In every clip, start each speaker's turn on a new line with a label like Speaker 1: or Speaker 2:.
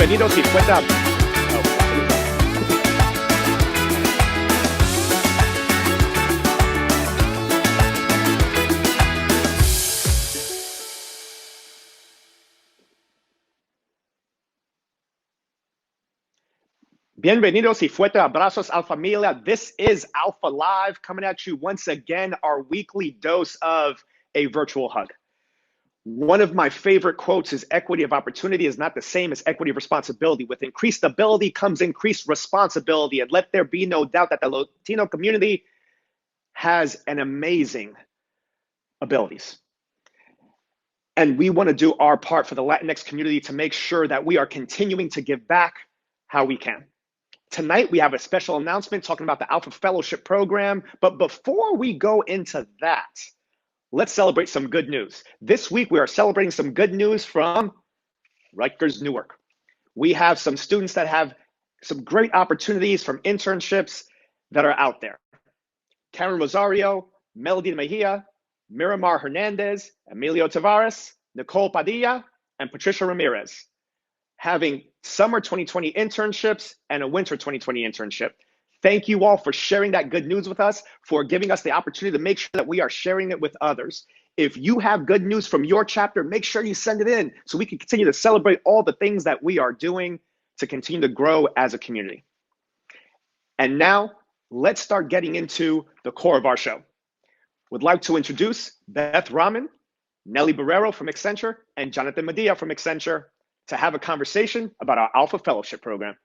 Speaker 1: Bienvenidos y fuerte. Bienvenidos y fuerte abrazos al familia. This is Alpha Live coming at you once again, our weekly dose of a virtual hug. One of my favorite quotes is equity of opportunity is not the same as equity of responsibility. With increased ability comes increased responsibility. And let there be no doubt that the Latino community has an amazing abilities. And we want to do our part for the Latinx community to make sure that we are continuing to give back how we can. Tonight, we have a special announcement talking about the Alpha Fellowship Program. But before we go into that, let's celebrate some good news. This week, we are celebrating some good news from Rutgers Newark. We have some students that have some great opportunities from internships that are out there. Karen Rosario, Melody Mejia, Miramar Hernandez, Emilio Tavares, Nicole Padilla, and Patricia Ramirez, having summer 2020 internships and a winter 2020 internship. Thank you all for sharing that good news with us, for giving us the opportunity to make sure that we are sharing it with others. If you have good news from your chapter, make sure you send it in so we can continue to celebrate all the things that we are doing to continue to grow as a community. And now, let's start getting into the core of our show. Would like to introduce Beth Rahman, Nelly Barrero from Accenture, and Jonathan Medea from Accenture to have a conversation about our Alpha Fellowship Program.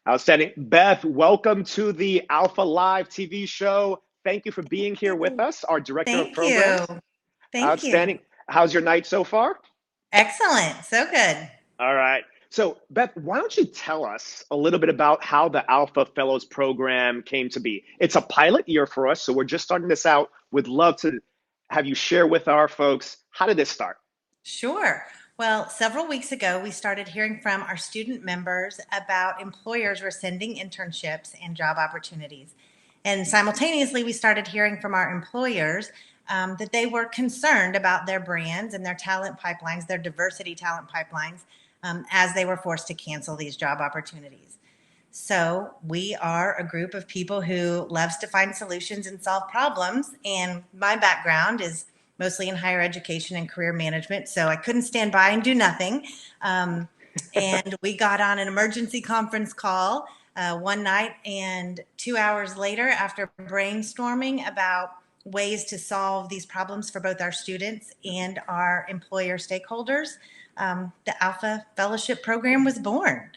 Speaker 1: Outstanding. Beth, welcome to the Alpha Live TV show. Thank you for being here with us, our director of programs.
Speaker 2: Thank
Speaker 1: Outstanding.
Speaker 2: you.
Speaker 1: How's your night so far?
Speaker 2: Excellent. So good.
Speaker 1: All right. So, Beth, why don't you tell us a little bit about how the Alpha Fellows program came to be? It's a pilot year for us, so we're just starting this out. Would love to have you share with our folks, how did this start?
Speaker 2: Sure. Well, several weeks ago, we started hearing from our student members about employers rescinding internships and job opportunities. And simultaneously, we started hearing from our employers that they were concerned about their brands and their talent pipelines, their diversity talent pipelines, as they were forced to cancel these job opportunities. So we are a group of people who loves to find solutions and solve problems. And my background is mostly in higher education and career management. So I couldn't stand by and do nothing. And we got on an emergency conference call one night, and 2 hours later, after brainstorming about ways to solve these problems for both our students and our employer stakeholders, the Alpha Fellowship Program was born.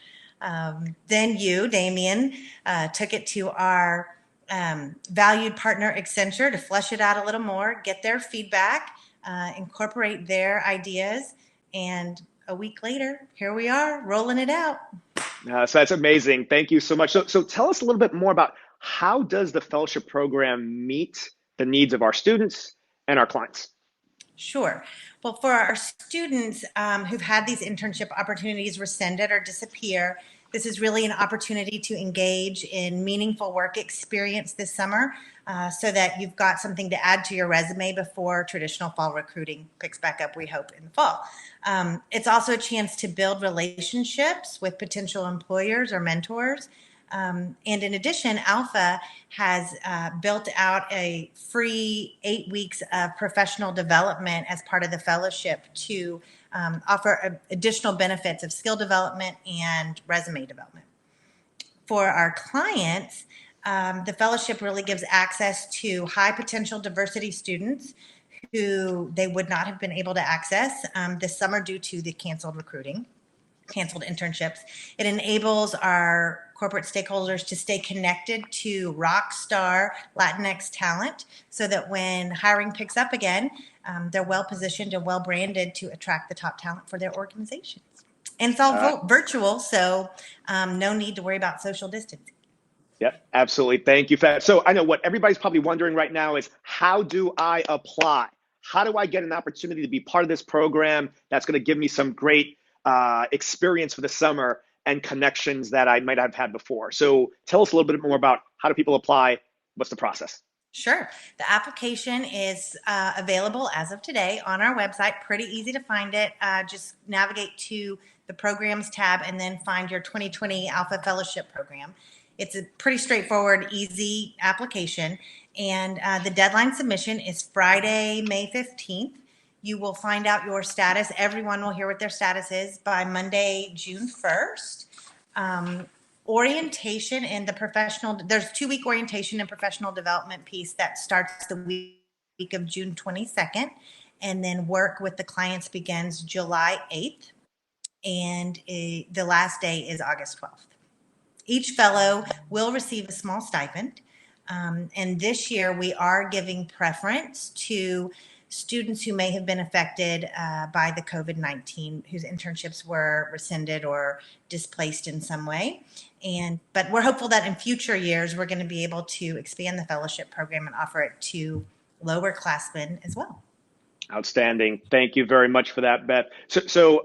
Speaker 2: Then you, Damien, took it to our valued partner Accenture to flesh it out a little more, get their feedback, incorporate their ideas, and a week later, here we are rolling it out.
Speaker 1: So that's amazing. Thank you so much. So tell us a little bit more about how does the fellowship program meet the needs of our students and our clients?
Speaker 2: Sure. Well, for our students who've had these internship opportunities rescinded or disappear, this is really an opportunity to engage in meaningful work experience this summer so that you've got something to add to your resume before traditional fall recruiting picks back up, we hope, in the fall. It's also a chance to build relationships with potential employers or mentors. And in addition, Alpha has built out a free 8 weeks of professional development as part of the fellowship to offer additional benefits of skill development and resume development. For our clients, the fellowship really gives access to high potential diversity students who they would not have been able to access this summer due to the canceled internships. It enables our corporate stakeholders to stay connected to rock star Latinx talent so that when hiring picks up again, they're well positioned and well branded to attract the top talent for their organizations. And it's all virtual, so no need to worry about social distancing.
Speaker 1: Yep, absolutely. Thank you for that. So I know what everybody's probably wondering right now is, how do I apply? How do I get an opportunity to be part of this program that's going to give me some great experience for the summer and connections that I might have had before? So tell us a little bit more about how do people apply? What's the process?
Speaker 2: Sure. The application is available as of today on our website. Pretty easy to find it. Just navigate to the programs tab and then find your 2020 Alpha Fellowship program. It's a pretty straightforward, easy application. And the deadline submission is Friday, May 15th. You will find out your status. Everyone will hear what their status is by Monday, June 1st. Orientation and the professional, there's 2-week orientation and professional development piece that starts the week of June 22nd, and then work with the clients begins July 8th, and the last day is August 12th. Each fellow will receive a small stipend, and this year we are giving preference to students who may have been affected by the COVID-19, whose internships were rescinded or displaced in some way. But we're hopeful that in future years, we're going to be able to expand the fellowship program and offer it to lower classmen as well.
Speaker 1: Outstanding. Thank you very much for that, Beth. So,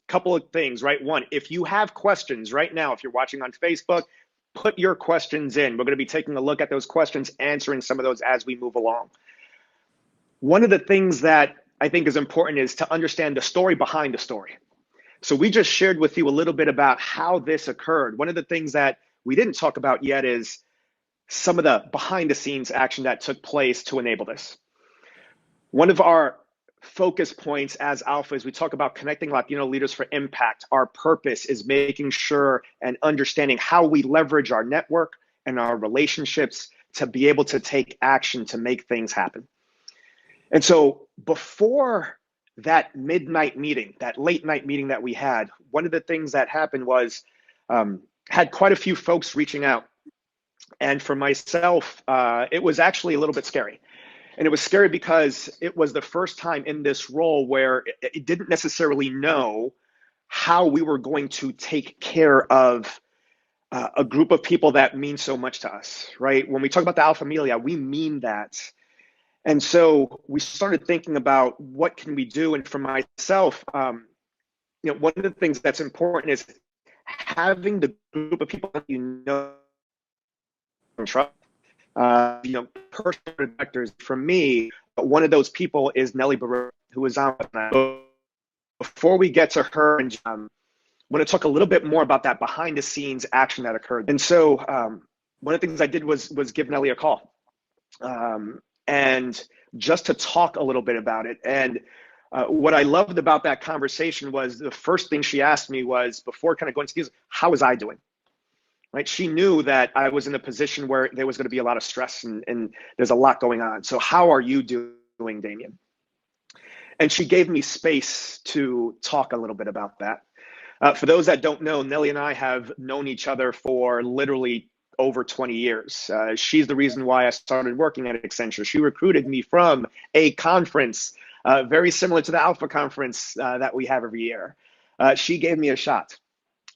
Speaker 1: couple of things, right? One, if you have questions right now, if you're watching on Facebook, put your questions in. We're going to be taking a look at those questions, answering some of those as we move along. One of the things that I think is important is to understand the story behind the story. So we just shared with you a little bit about how this occurred. One of the things that we didn't talk about yet is some of the behind the scenes action that took place to enable this. One of our focus points as Alpha is we talk about connecting Latino leaders for impact. Our purpose is making sure and understanding how we leverage our network and our relationships to be able to take action to make things happen. And so before that midnight meeting, that late night meeting that we had, one of the things that happened was had quite a few folks reaching out. And for myself, it was actually a little bit scary. And it was scary because it was the first time in this role where it didn't necessarily know how we were going to take care of a group of people that mean so much to us, right? When we talk about the Alpha Familia, we mean that. And so we started thinking about what can we do. And for myself, one of the things that's important is having the group of people that you know and trust. Personal directors. For me, one of those people is Nellie Barreau, who was on. Before we get to her and John, I want to talk a little bit more about that behind the scenes action that occurred. And so one of the things I did was give Nellie a call. And just to talk a little bit about it. And what I loved about that conversation was the first thing she asked me was, before kind of going to this, how was I doing? Right? She knew that I was in a position where there was going to be a lot of stress and there's a lot going on. So how are you doing, Damien? And she gave me space to talk a little bit about that. For those that don't know, Nellie and I have known each other for literally over 20 years. She's the reason why I started working at Accenture. She recruited me from a conference very similar to the Alpha conference that we have every year. She gave me a shot.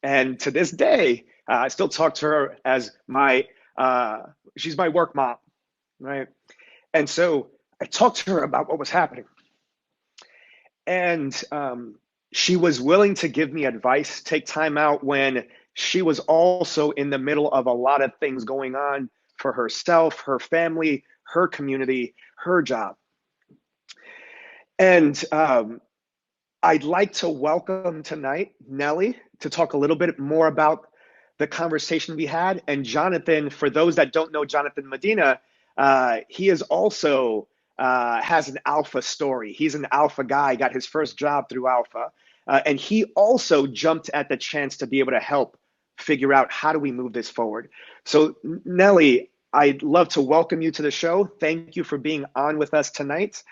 Speaker 1: And to this day, I still talk to her as she's my work mom, right? And so I talked to her about what was happening. And she was willing to give me advice, take time out when she was also in the middle of a lot of things going on for herself, her family, her community, her job. And I'd like to welcome tonight Nellie to talk a little bit more about the conversation we had. And Jonathan, for those that don't know Jonathan Medina, he is also has an Alpha story. He's an Alpha guy, got his first job through Alpha. And he also jumped at the chance to be able to help figure out how do we move this forward. So Nellie, I'd love to welcome you to the show. Thank you for being on with us tonight.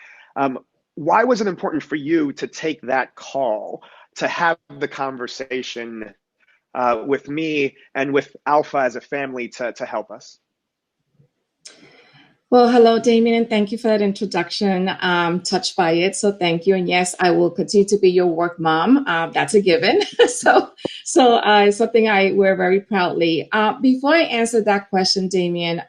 Speaker 1: Why was it important for you to take that call to have the conversation with me and with Alpha as a family to help us?
Speaker 3: Well, hello, Damien, and thank you for that introduction. Touched by it, so thank you. And yes, I will continue to be your work mom. That's a given. So it's something I wear very proudly. Before I answer that question, Damien,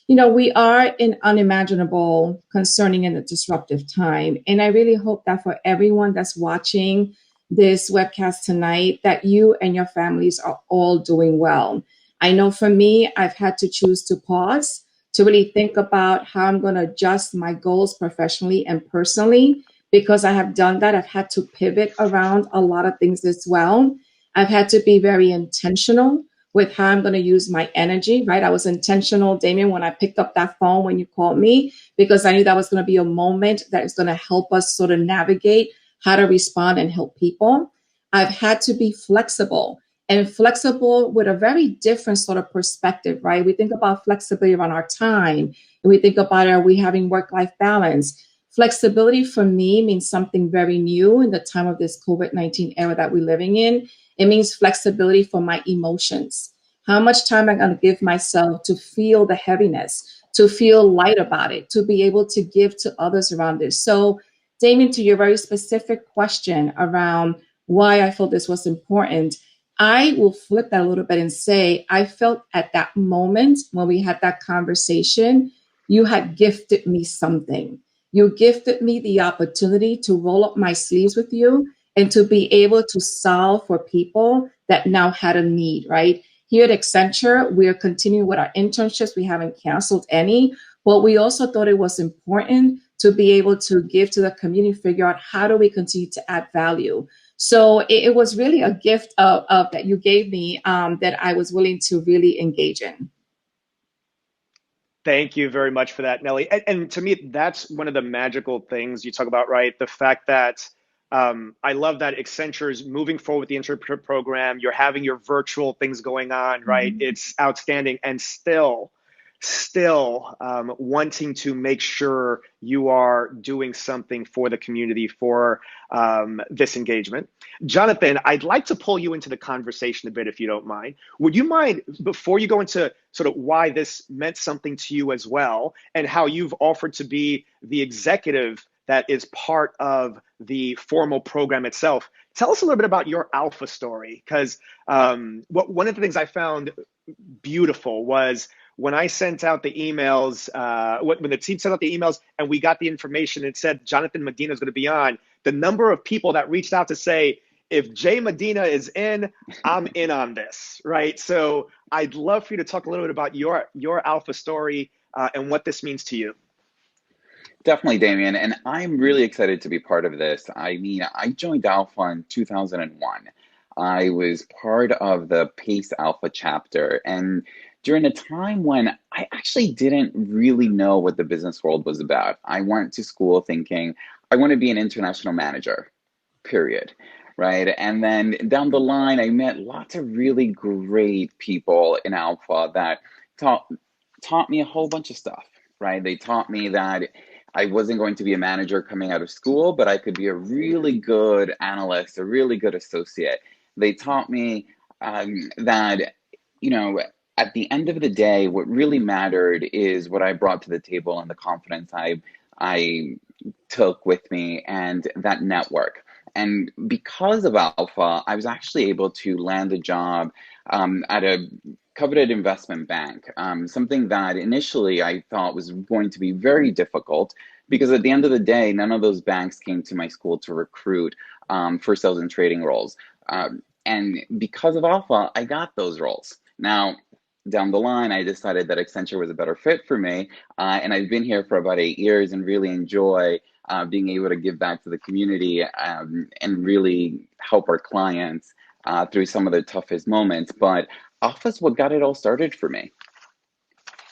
Speaker 3: we are in unimaginable, concerning, and a disruptive time. And I really hope that for everyone that's watching this webcast tonight, that you and your families are all doing well. I know for me, I've had to choose to pause to really think about how I'm going to adjust my goals professionally and personally. Because I have done that, I've had to pivot around a lot of things as well. I've had to be very intentional with how I'm going to use my energy, right? I was intentional, Damien, when I picked up that phone when you called me, because I knew that was going to be a moment that is going to help us sort of navigate how to respond and help people. I've had to be flexible and flexible with a very different sort of perspective, right? We think about flexibility around our time, and we think about are we having work-life balance? Flexibility for me means something very new in the time of this COVID-19 era that we're living in. It means flexibility for my emotions. How much time am I going to give myself to feel the heaviness, to feel light about it, to be able to give to others around this? So, Damien, to your very specific question around why I felt this was important, I will flip that a little bit and say, I felt at that moment when we had that conversation, you had gifted me something. You gifted me the opportunity to roll up my sleeves with you and to be able to solve for people that now had a need, right? Here at Accenture, we are continuing with our internships. We haven't canceled any, but we also thought it was important to be able to give to the community, figure out how do we continue to add value. So it was really a gift of that you gave me that I was willing to really engage in.
Speaker 1: Thank you very much for that, Nelly. And to me, that's one of the magical things you talk about, right? The fact that I love that Accenture is moving forward with the internship program. You're having your virtual things going on, right?
Speaker 3: Mhm.
Speaker 1: It's outstanding. And still wanting to make sure you are doing something for the community for this engagement. Jonathan, I'd like to pull you into the conversation a bit if you don't mind. Would you mind, before you go into sort of why this meant something to you as well, and how you've offered to be the executive that is part of the formal program itself, tell us a little bit about your alpha story? Because one of the things I found beautiful was when I sent out the emails, when the team sent out the emails and we got the information, it said Jonathan Medina is going to be on. The number of people that reached out to say, if Jay Medina is in, I'm in on this, right? So I'd love for you to talk a little bit about your alpha story and what this means to you.
Speaker 4: Definitely, Damien, and I'm really excited to be part of this. I mean, I joined Alpha in 2001. I was part of the PACE Alpha chapter, and during a time when I actually didn't really know what the business world was about. I went to school thinking I want to be an international manager, period. Right. And then down the line, I met lots of really great people in Alpha that taught taught me a whole bunch of stuff. Right. They taught me that I wasn't going to be a manager coming out of school, but I could be a really good analyst, a really good associate. They taught me that, you know, at the end of the day, what really mattered is what I brought to the table and the confidence I took with me and that network. And because of Alpha, I was actually able to land a job at a coveted investment bank, something that initially I thought was going to be very difficult because at the end of the day, none of those banks came to my school to recruit for sales and trading roles. And because of Alpha, I got those roles. Now, down the line, I decided that Accenture was a better fit for me. And I've been here for about 8 years and really enjoy being able to give back to the community and really help our clients through some of the toughest moments. But Alpha's what got it all started for me.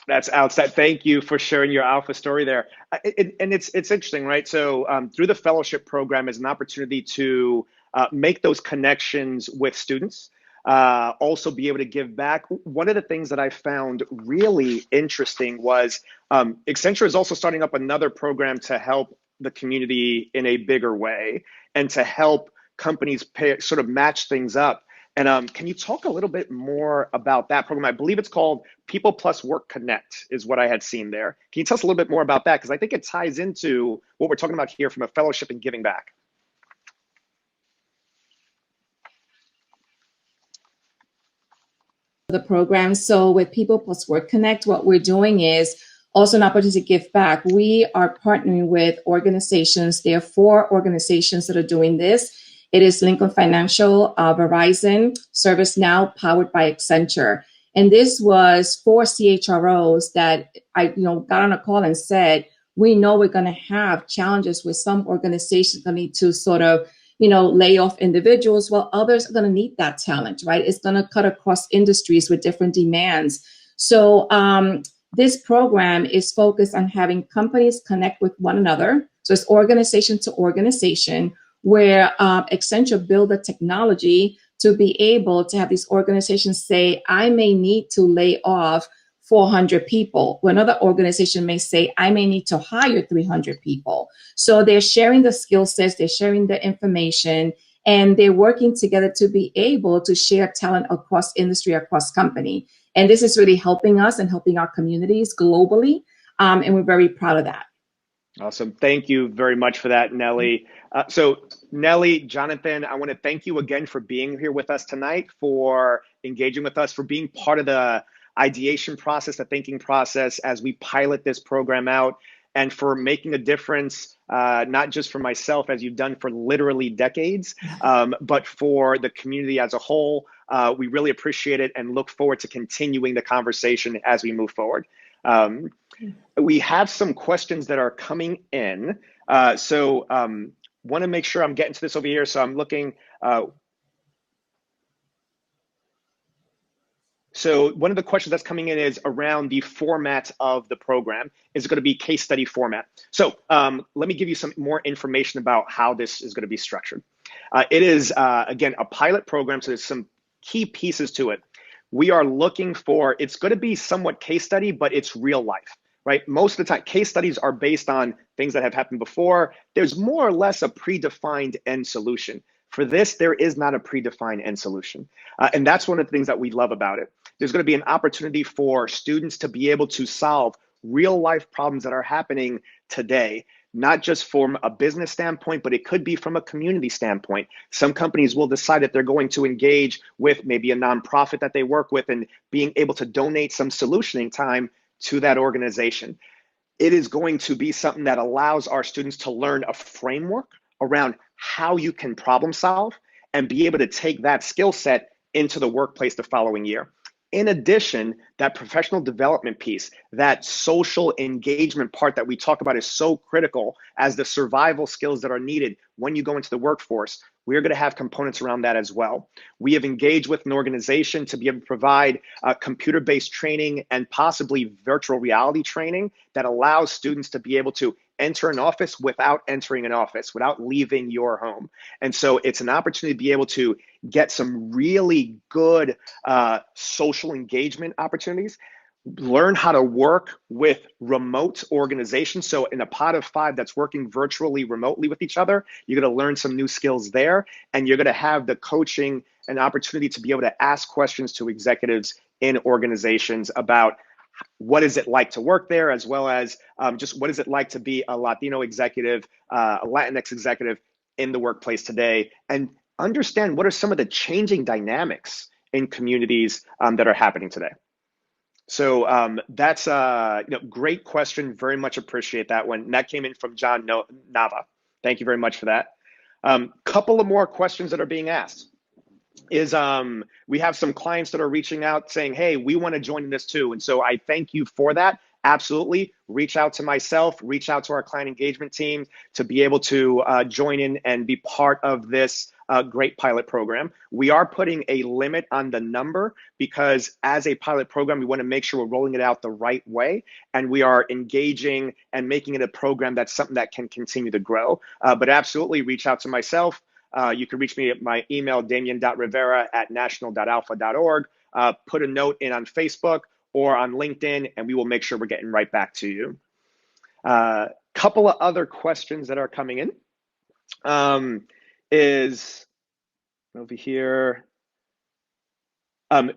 Speaker 1: That's outstanding. Thank you for sharing your alpha story there. And it's interesting, right? So through the fellowship program is an opportunity to make those connections with students, also be able to give back. One of the things that I found really interesting was Accenture is also starting up another program to help the community in a bigger way and to help companies sort of match things up. And can you talk a little bit more about that program? I believe it's called People Plus Work Connect is what I had seen there. Can you tell us a little bit more about that? Because I think it ties into what we're talking about here from a fellowship and giving back.
Speaker 3: The program. So with People Plus Work Connect, what we're doing is also an opportunity to give back. We are partnering with organizations. There are 4 organizations that are doing this. It is Lincoln Financial, Verizon, ServiceNow, powered by Accenture. And this was 4 CHROs that I got on a call and said, we know we're going to have challenges with some organizations that need to sort of lay off individuals, while others are going to need that talent, right? It's going to cut across industries with different demands. So this program is focused on having companies connect with one another. So it's organization to organization, where Accenture build the technology to be able to have these organizations say, I may need to lay off 400 people, when another organization may say, I may need to hire 300 people. So they're sharing the skill sets, they're sharing the information, and they're working together to be able to share talent across industry, across company. And this is really helping us and helping our communities globally. And we're very proud of that.
Speaker 1: Awesome. Thank you very much for that, Nellie. So Nellie, Jonathan, I want to thank you again for being here with us tonight, for engaging with us, for being part of the ideation process, the thinking process as we pilot this program out, and for making a difference, not just for myself, as you've done for literally decades, but for the community as a whole. We really appreciate it and look forward to continuing the conversation as we move forward. We have some questions that are coming in. So want to make sure I'm getting to this over here. So I'm looking. So one of the questions that's coming in is around the format of the program. Is it going to be case study format? So let me give you some more information about how this is going to be structured. It is, again, a pilot program, so there's some key pieces to it. We are looking for, it's going to be somewhat case study, but it's real life, right? Most of the time, case studies are based on things that have happened before. There's more or less a predefined end solution. For this, there is not a predefined end solution. And that's one of the things that we love about it. There's going to be an opportunity for students to be able to solve real life problems that are happening today, not just from a business standpoint, but it could be from a community standpoint. Some companies will decide that they're going to engage with maybe a nonprofit that they work with and being able to donate some solutioning time to that organization. It is going to be something that allows our students to learn a framework around how you can problem solve and be able to take that skill set into the workplace the following year. In addition, that professional development piece, that social engagement part that we talk about is so critical as the survival skills that are needed when you go into the workforce. We're going to have components around that as well. We have engaged with an organization to be able to provide computer-based training and possibly virtual reality training that allows students to be able to enter an office without entering an office, without leaving your home. And so it's an opportunity to be able to get some really good social engagement opportunities, learn how to work with remote organizations. So in a pod of 5 that's working virtually, remotely with each other, you're going to learn some new skills there, and you're going to have the coaching and opportunity to be able to ask questions to executives in organizations about what is it like to work there, as well as just what is it like to be a Latino executive, a Latinx executive in the workplace today, and understand what are some of the changing dynamics in communities that are happening today. So that's a great question. Very much appreciate that one. And that came in from John Nava. Thank you very much for that. Couple of more questions that are being asked is we have some clients that are reaching out saying, hey, we want to join in this too. And so I thank you for that. Absolutely. Reach out to myself, reach out to our client engagement team to be able to join in and be part of this great pilot program. We are putting a limit on the number because as a pilot program, we want to make sure we're rolling it out the right way. And we are engaging and making it a program that's something that can continue to grow. But absolutely reach out to myself. You can reach me at my email, damien.rivera@national.alpha.org. Put a note in on Facebook or on LinkedIn, and we will make sure we're getting right back to you. Couple of other questions that are coming in is over here.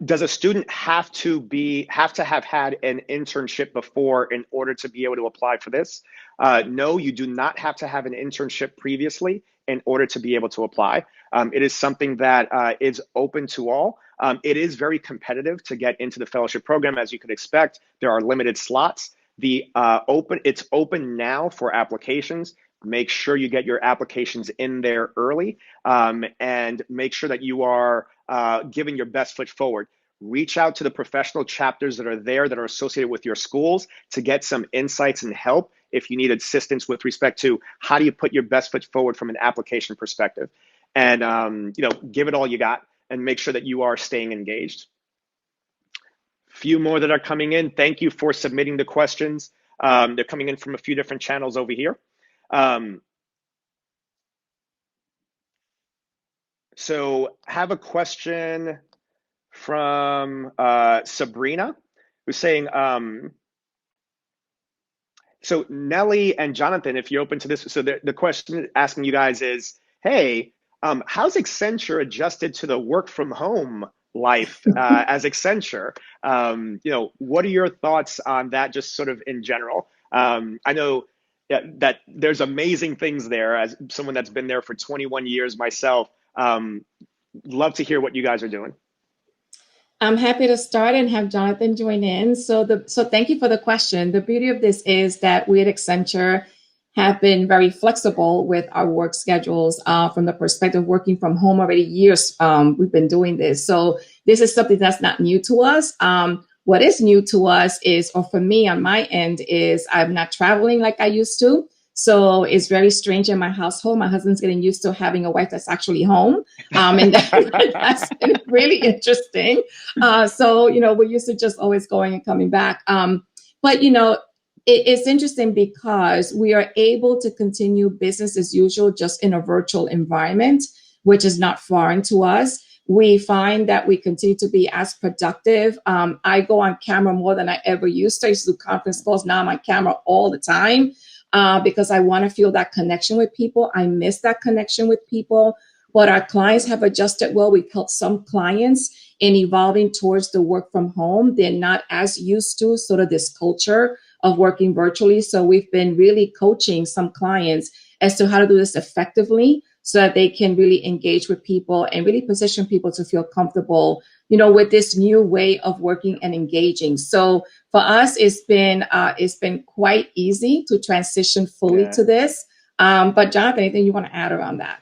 Speaker 1: Does a student have to have had an internship before in order to be able to apply for this? No, you do not have to have an internship previously in order to be able to apply. It is something that is open to all. It is very competitive to get into the fellowship program, as you could expect. There are limited slots. It's open now for applications. Make sure you get your applications in there early, and make sure that you are giving your best foot forward. Reach out to the professional chapters that are there that are associated with your schools to get some insights and help if you need assistance with respect to how do you put your best foot forward from an application perspective. And give it all you got and make sure that you are staying engaged. Few more that are coming in. Thank you for submitting the questions. They're coming in from a few different channels over here. So have a question from Sabrina, who's saying, so Nellie and Jonathan, if you're open to this, so the question asking you guys is, hey, how's Accenture adjusted to the work from home life as Accenture? What are your thoughts on that, just sort of in general? I know that there's amazing things there. As someone that's been there for 21 years myself, love to hear what you guys are doing.
Speaker 3: I'm happy to start and have Jonathan join in. So thank you for the question. The beauty of this is that we at Accenture have been very flexible with our work schedules from the perspective of working from home already years. We've been doing this. So this is something that's not new to us. What is new to us is, or for me on my end, is I'm not traveling like I used to. So it's very strange in my household. My husband's getting used to having a wife that's actually home. And that's been really interesting. We're used to just always going and coming back. But it's interesting because we are able to continue business as usual, just in a virtual environment, which is not foreign to us. We find that we continue to be as productive. I go on camera more than I ever used to. I used to do conference calls. Now I'm on camera all the time. Because I want to feel that connection with people. I miss that connection with people, but our clients have adjusted well. We've helped some clients in evolving towards the work from home. They're not as used to sort of this culture of working virtually. So we've been really coaching some clients as to how to do this effectively so that they can really engage with people and really position people to feel comfortable, with this new way of working and engaging. So for us, it's been quite easy to transition fully to this. But Jonathan, anything you want to add around that?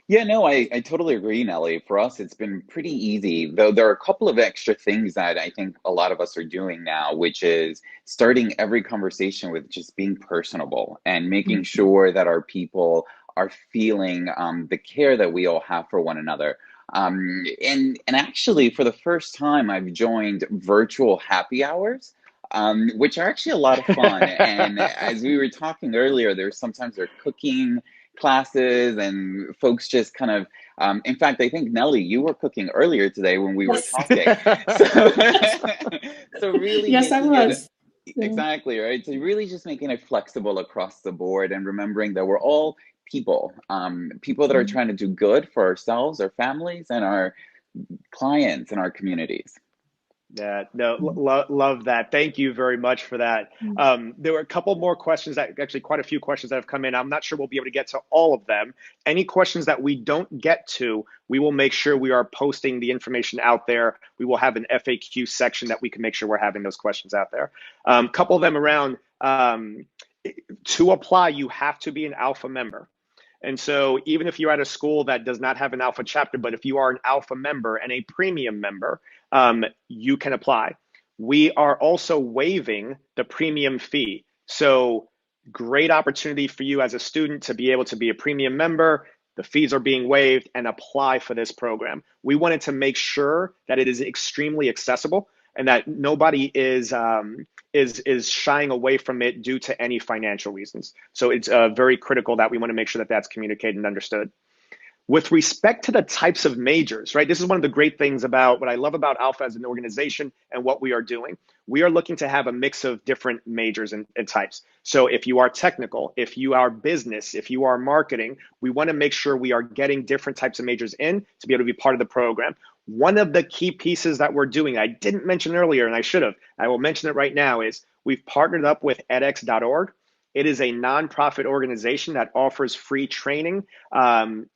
Speaker 4: Yeah, no, I totally agree, Nellie. For us, it's been pretty easy, though there are a couple of extra things that I think a lot of us are doing now, which is starting every conversation with just being personable and making sure that our people are feeling the care that we all have for one another. And actually, for the first time, I've joined virtual happy hours, which are actually a lot of fun. And as we were talking earlier, sometimes they're cooking classes and folks just kind of, in fact, I think Nellie, you were cooking earlier today when we were talking. So really,
Speaker 3: yes, I was.
Speaker 4: Exactly, right? So really just making it flexible across the board and remembering that we're all people that are trying to do good for ourselves, our families, and our clients and our communities.
Speaker 1: Yeah, no, love that. Thank you very much for that. There were a couple more questions, actually quite a few questions that have come in. I'm not sure we'll be able to get to all of them. Any questions that we don't get to, we will make sure we are posting the information out there. We will have an FAQ section that we can make sure we're having those questions out there. A couple of them around, to apply, you have to be an Alpha member. And so even if you're at a school that does not have an Alpha chapter, but if you are an Alpha member and a premium member, you can apply. We are also waiving the premium fee. So great opportunity for you as a student to be able to be a premium member. The fees are being waived and apply for this program. We wanted to make sure that it is extremely accessible and that nobody is shying away from it due to any financial reasons. So it's very critical that we want to make sure that that's communicated and understood. With respect to the types of majors, right? This is one of the great things about what I love about Alpha as an organization and what we are doing. We are looking to have a mix of different majors and types. So if you are technical, if you are business, if you are marketing, we want to make sure we are getting different types of majors in to be able to be part of the program. One of the key pieces that we're doing, I didn't mention earlier, and I should have, I will mention it right now, is we've partnered up with edX.org. It is a nonprofit organization that offers free training on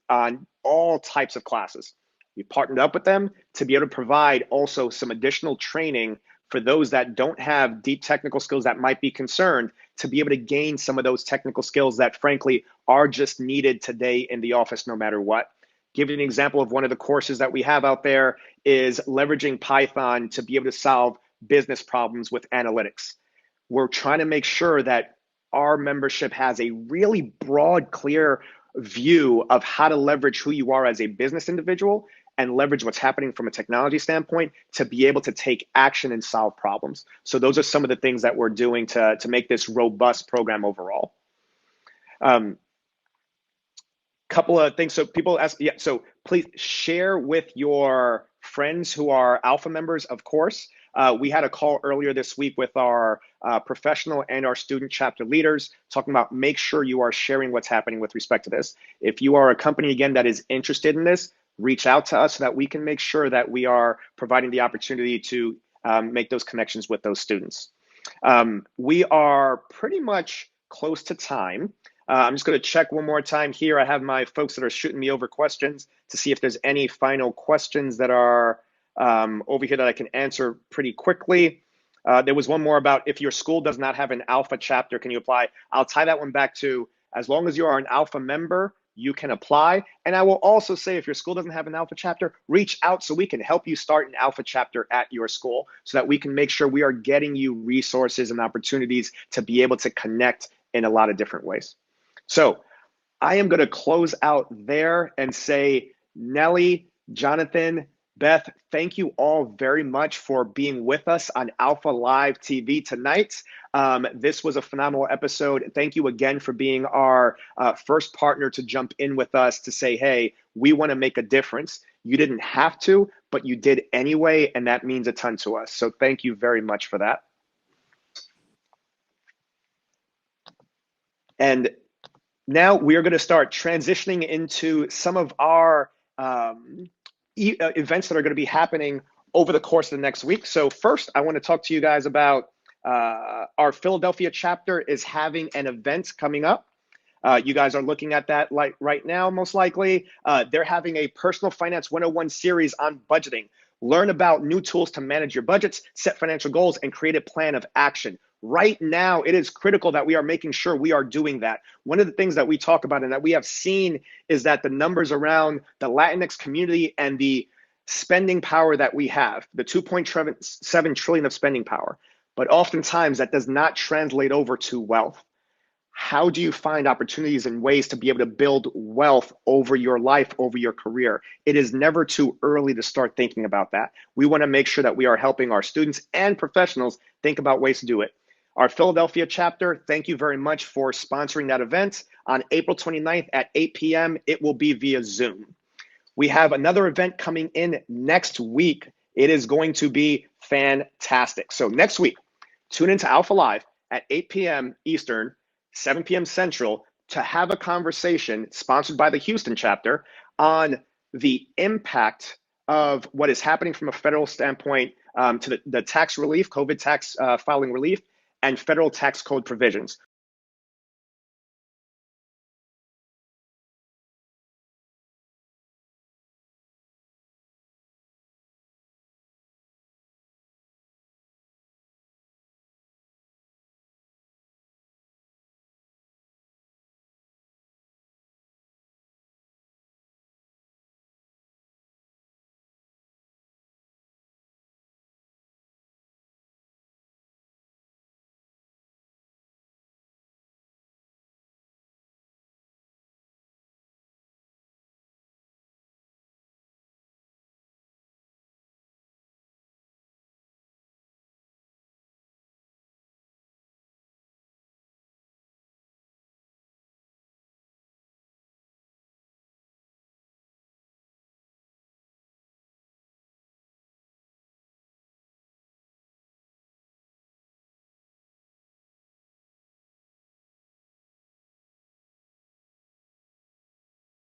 Speaker 1: all types of classes. We partnered up with them to be able to provide also some additional training for those that don't have deep technical skills that might be concerned, to be able to gain some of those technical skills that frankly are just needed today in the office no matter what. Give you an example of one of the courses that we have out there is leveraging Python to be able to solve business problems with analytics. We're trying to make sure that our membership has a really broad, clear view of how to leverage who you are as a business individual and leverage what's happening from a technology standpoint to be able to take action and solve problems. So those are some of the things that we're doing to make this robust program overall. Couple of things. So people ask, yeah, so please share with your friends who are Alpha members, of course. We had a call earlier this week with our professional and our student chapter leaders talking about make sure you are sharing what's happening with respect to this. If you are a company, again, that is interested in this, reach out to us so that we can make sure that we are providing the opportunity to make those connections with those students. We are pretty much close to time. I'm just going to check one more time here. I have my folks that are shooting me over questions to see if there's any final questions that are over here that I can answer pretty quickly. There was one more about if your school does not have an Alpha chapter, can you apply? I'll tie that one back to as long as you are an Alpha member, you can apply. And I will also say if your school doesn't have an Alpha chapter, reach out so we can help you start an Alpha chapter at your school so that we can make sure we are getting you resources and opportunities to be able to connect in a lot of different ways. So I am going to close out there and say, Nellie, Jonathan, Beth, thank you all very much for being with us on Alpha Live TV tonight. This was a phenomenal episode. Thank you again for being our first partner to jump in with us to say, hey, we want to make a difference. You didn't have to, but you did anyway, and that means a ton to us. So thank you very much for that. And now we are going to start transitioning into some of our events that are going to be happening over the course of the next week. So first, I want to talk to you guys about our Philadelphia chapter is having an event coming up. You guys are looking at that right now, most likely. They're having a Personal Finance 101 series on budgeting. Learn about new tools to manage your budgets, set financial goals, and create a plan of action. Right now, it is critical that we are making sure we are doing that. One of the things that we talk about and that we have seen is that the numbers around the Latinx community and the spending power that we have, the 2.7 trillion of spending power, but oftentimes that does not translate over to wealth. How do you find opportunities and ways to be able to build wealth over your life, over your career? It is never too early to start thinking about that. We want to make sure that we are helping our students and professionals think about ways to do it. Our Philadelphia chapter, thank you very much for sponsoring that event. On April 29th at 8 p.m., it will be via Zoom. We have another event coming in next week. It is going to be fantastic. So next week, tune into Alpha Live at 8 p.m. Eastern, 7 p.m. Central to have a conversation sponsored by the Houston chapter on the impact of what is happening from a federal standpoint to the tax relief, COVID tax filing relief, and federal tax code provisions.